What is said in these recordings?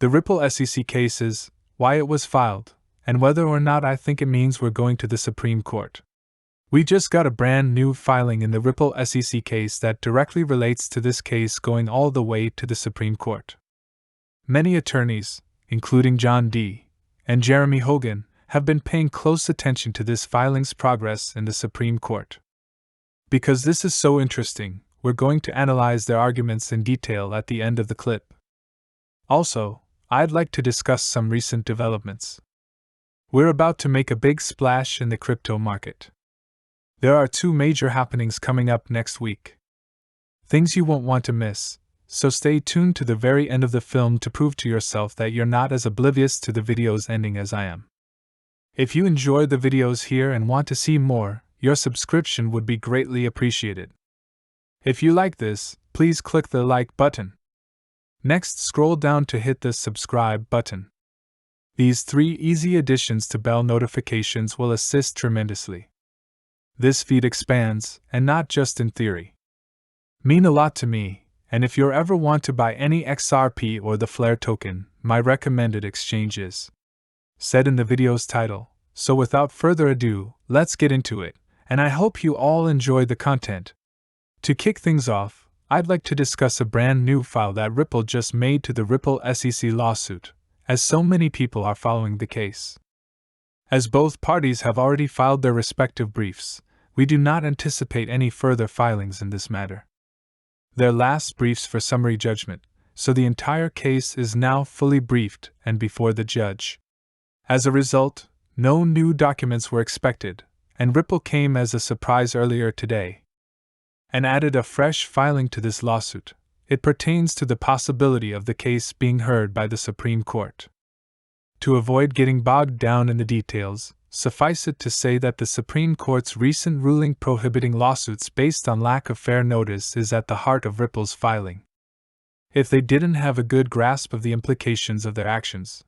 the Ripple SEC cases, why it was filed, and whether or not I think it means we're going to the Supreme Court. We just got a brand new filing in the Ripple SEC case that directly relates to this case going all the way to the Supreme Court. Many attorneys, including John D. and Jeremy Hogan, have been paying close attention to this filing's progress in the Supreme Court. Because this is so interesting, we're going to analyze their arguments in detail at the end of the clip. Also, I'd like to discuss some recent developments. We're about to make a big splash in the crypto market. There are 2 major happenings coming up next week. Things you won't want to miss, so stay tuned to the very end of the film to prove to yourself that you're not as oblivious to the video's ending as I am. If you enjoy the videos here and want to see more, your subscription would be greatly appreciated. If you like this, please click the like button. Next, scroll down to hit the subscribe button. These 3 easy additions to bell notifications will assist tremendously. This feed expands, and not just in theory. Mean a lot to me, and if you ever want to buy any XRP or the Flare token, my recommended exchange is said in the video's title. So without further ado, let's get into it, and I hope you all enjoy the content. To kick things off, I'd like to discuss a brand new file that Ripple just made to the Ripple SEC lawsuit, as so many people are following the case. As both parties have already filed their respective briefs, we do not anticipate any further filings in this matter. Their last briefs for summary judgment, so the entire case is now fully briefed and before the judge. As a result, no new documents were expected, and Ripple came as a surprise earlier today and added a fresh filing to this lawsuit. It pertains to the possibility of the case being heard by the Supreme Court. To avoid getting bogged down in the details, suffice it to say that the Supreme Court's recent ruling prohibiting lawsuits based on lack of fair notice is at the heart of Ripple's filing. If they didn't have a good grasp of the implications of their actions,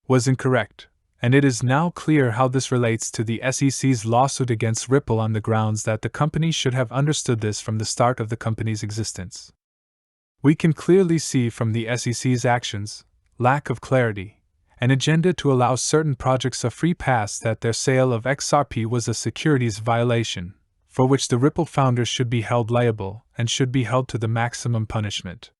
was incorrect, and it is now clear how this relates to the SEC's lawsuit against Ripple on the grounds that the company should have understood this from the start of the company's existence. We can clearly see from the SEC's actions, lack of clarity, an agenda to allow certain projects a free pass that their sale of XRP was a securities violation, for which the Ripple founders should be held liable and should be held to the maximum punishment.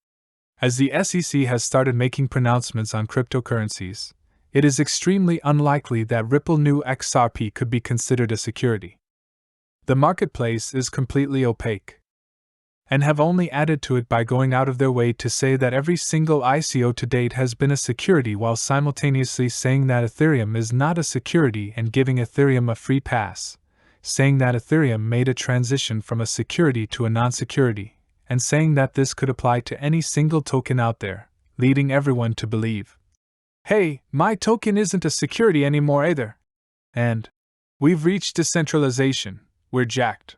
As the SEC has started making pronouncements on cryptocurrencies, it is extremely unlikely that Ripple new XRP could be considered a security. The marketplace is completely opaque, and have only added to it by going out of their way to say that every single ICO to date has been a security while simultaneously saying that Ethereum is not a security and giving Ethereum a free pass, saying that Ethereum made a transition from a security to a non-security, and saying that this could apply to any single token out there, leading everyone to believe, hey, my token isn't a security anymore either. And we've reached decentralization, we're jacked.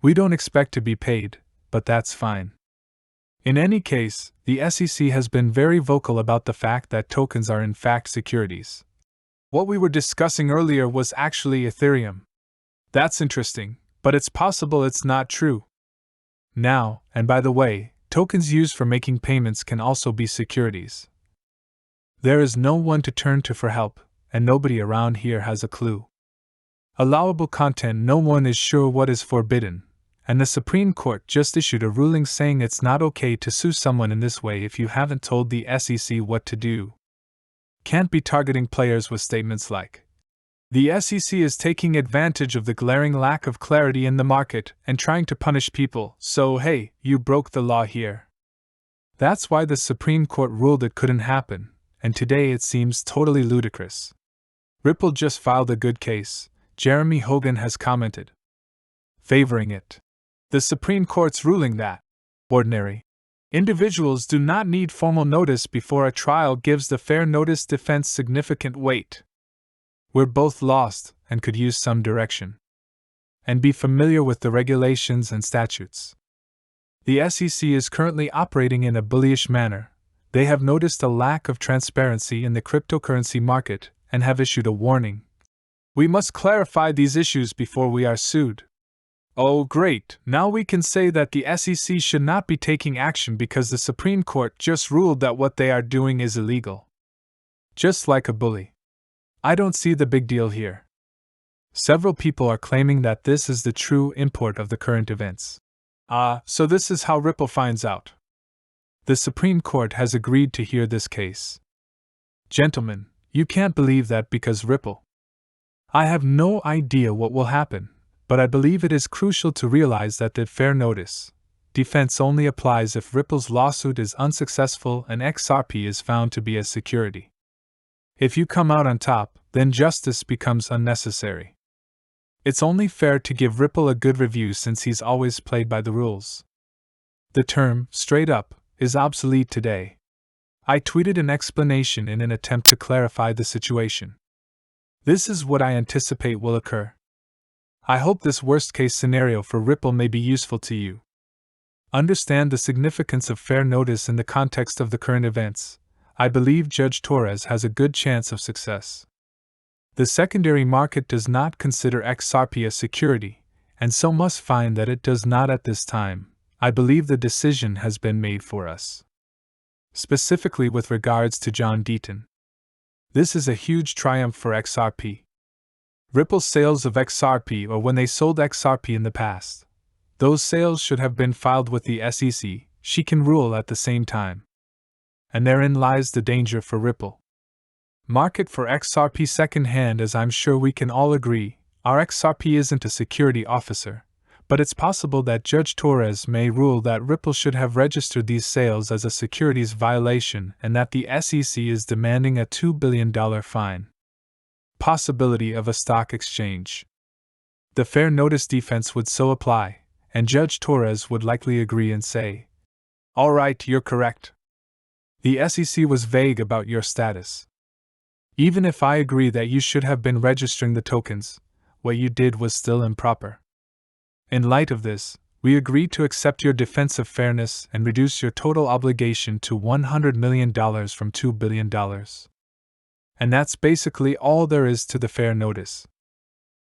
We don't expect to be paid, but that's fine. In any case, the SEC has been very vocal about the fact that tokens are in fact securities. What we were discussing earlier was actually Ethereum. That's interesting, but it's possible it's not true. Now, and by the way, tokens used for making payments can also be securities. There is no one to turn to for help, and nobody around here has a clue. Allowable content, no one is sure what is forbidden. And the Supreme Court just issued a ruling saying it's not okay to sue someone in this way if you haven't told the SEC what to do. Can't be targeting players with statements like, the SEC is taking advantage of the glaring lack of clarity in the market and trying to punish people, so hey, you broke the law here. That's why the Supreme Court ruled it couldn't happen, and today it seems totally ludicrous. Ripple just filed a good case, Jeremy Hogan has commented, favoring it. The Supreme Court's ruling that ordinary individuals do not need formal notice before a trial gives the fair notice defense significant weight. We're both lost and could use some direction. And be familiar with the regulations and statutes. The SEC is currently operating in a bullish manner. They have noticed a lack of transparency in the cryptocurrency market and have issued a warning. We must clarify these issues before we are sued. Oh, great! Now we can say that the SEC should not be taking action because the Supreme Court just ruled that what they are doing is illegal. Just like a bully. I don't see the big deal here. Several people are claiming that this is the true import of the current events. So this is how Ripple finds out. The Supreme Court has agreed to hear this case. Gentlemen, you can't believe that because Ripple. I have no idea what will happen, but I believe it is crucial to realize that the fair notice defense only applies if Ripple's lawsuit is unsuccessful and XRP is found to be a security. If you come out on top, then justice becomes unnecessary. It's only fair to give Ripple a good review since he's always played by the rules. The term, straight up, is obsolete today. I tweeted an explanation in an attempt to clarify the situation. This is what I anticipate will occur. I hope this worst-case scenario for Ripple may be useful to you. Understand the significance of fair notice in the context of the current events. I believe Judge Torres has a good chance of success. The secondary market does not consider XRP a security, and so must find that it does not at this time. I believe the decision has been made for us. Specifically with regards to John Deaton. This is a huge triumph for XRP. Ripple's sales of XRP or when they sold XRP in the past. Those sales should have been filed with the SEC, she can rule at the same time. And therein lies the danger for Ripple. Market for XRP second-hand, as I'm sure we can all agree, our XRP isn't a security officer, but it's possible that Judge Torres may rule that Ripple should have registered these sales as a securities violation and that the SEC is demanding a $2 billion fine. Possibility of a stock exchange. The fair notice defense would so apply, and Judge Torres would likely agree and say, "All right, you're correct. The SEC was vague about your status. Even if I agree that you should have been registering the tokens, what you did was still improper. In light of this, we agree to accept your defense of fairness and reduce your total obligation to $100 million from $2 billion. And that's basically all there is to the fair notice.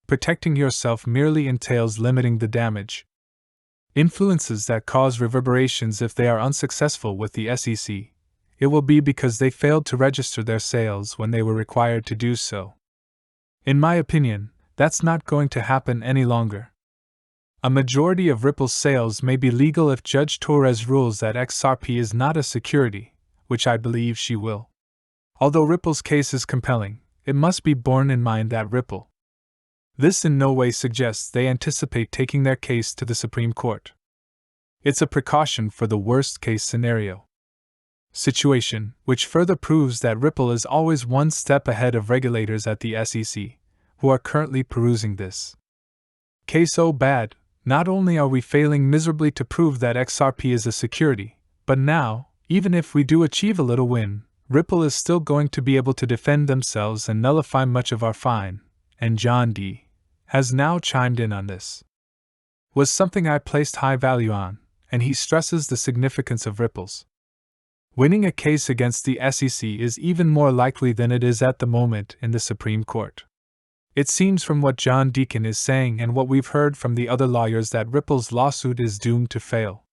Protecting yourself merely entails limiting the damage. Influences that cause reverberations if they are unsuccessful with the SEC. It will be because they failed to register their sales when they were required to do so. In my opinion, that's not going to happen any longer. A majority of Ripple's sales may be legal if Judge Torres rules that XRP is not a security, which I believe she will. Although Ripple's case is compelling, it must be borne in mind that Ripple. This in no way suggests they anticipate taking their case to the Supreme Court. It's a precaution for the worst-case scenario. Situation, which further proves that Ripple is always one step ahead of regulators at the SEC, who are currently perusing this case. So bad, not only are we failing miserably to prove that XRP is a security, but now, even if we do achieve a little win, Ripple is still going to be able to defend themselves and nullify much of our fine, and John D. has now chimed in on this. Was something I placed high value on, and he stresses the significance of Ripple's. Winning a case against the SEC is even more likely than it is at the moment in the Supreme Court. It seems from what John Deacon is saying and what we've heard from the other lawyers that Ripple's lawsuit is doomed to fail.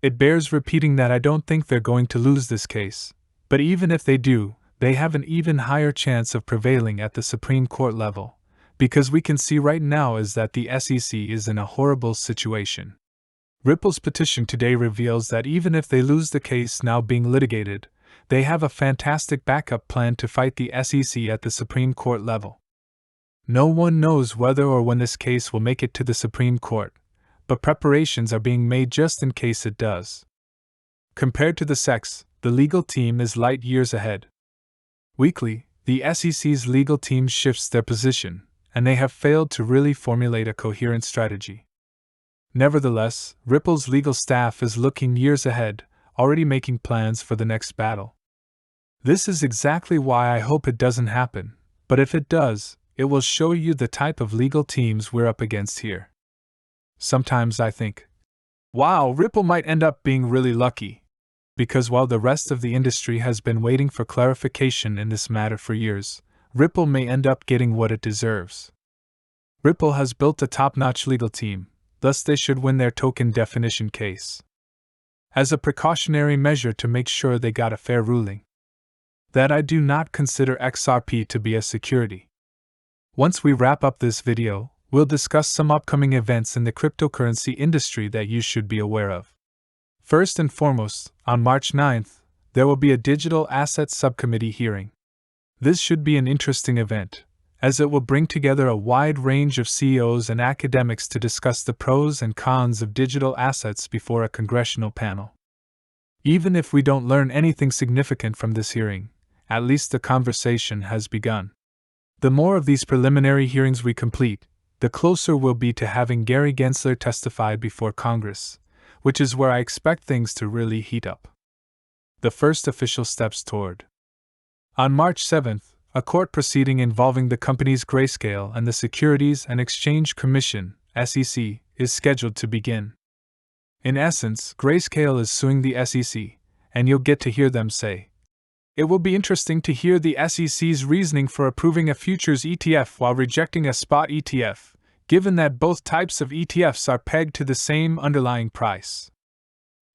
It bears repeating that I don't think they're going to lose this case, but even if they do, they have an even higher chance of prevailing at the Supreme Court level, because we can see right now is that the SEC is in a horrible situation. Ripple's petition today reveals that even if they lose the case now being litigated, they have a fantastic backup plan to fight the SEC at the Supreme Court level. No one knows whether or when this case will make it to the Supreme Court, but preparations are being made just in case it does. Compared to the SEC, the legal team is light years ahead. Weekly, the SEC's legal team shifts their position, and they have failed to really formulate a coherent strategy. Nevertheless, Ripple's legal staff is looking years ahead, already making plans for the next battle. This is exactly why I hope it doesn't happen, but if it does, it will show you the type of legal teams we're up against here. Sometimes I think, wow, Ripple might end up being really lucky. Because while the rest of the industry has been waiting for clarification in this matter for years, Ripple may end up getting what it deserves. Ripple has built a top-notch legal team, thus they should win their token definition case. As a precautionary measure to make sure they got a fair ruling. That I do not consider XRP to be a security. Once we wrap up this video, we'll discuss some upcoming events in the cryptocurrency industry that you should be aware of. First and foremost, on March 9th, there will be a Digital Assets Subcommittee hearing. This should be an interesting event, as it will bring together a wide range of CEOs and academics to discuss the pros and cons of digital assets before a congressional panel. Even if we don't learn anything significant from this hearing, at least the conversation has begun. The more of these preliminary hearings we complete, the closer we'll be to having Gary Gensler testify before Congress, which is where I expect things to really heat up. The first official steps toward. On March 7th, a court proceeding involving the companies Grayscale and the Securities and Exchange Commission, SEC, is scheduled to begin. In essence, Grayscale is suing the SEC, and you'll get to hear them say. It will be interesting to hear the SEC's reasoning for approving a futures ETF while rejecting a spot ETF, given that both types of ETFs are pegged to the same underlying price.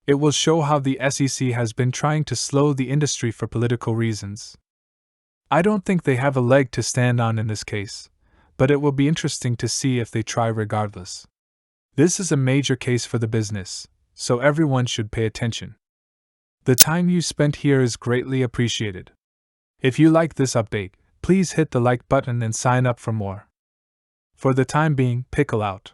It will show how the SEC has been trying to slow the industry for political reasons. I don't think they have a leg to stand on in this case, but it will be interesting to see if they try regardless. This is a major case for the business, so everyone should pay attention. The time you spent here is greatly appreciated. If you like this update, please hit the like button and sign up for more. For the time being, pickle out.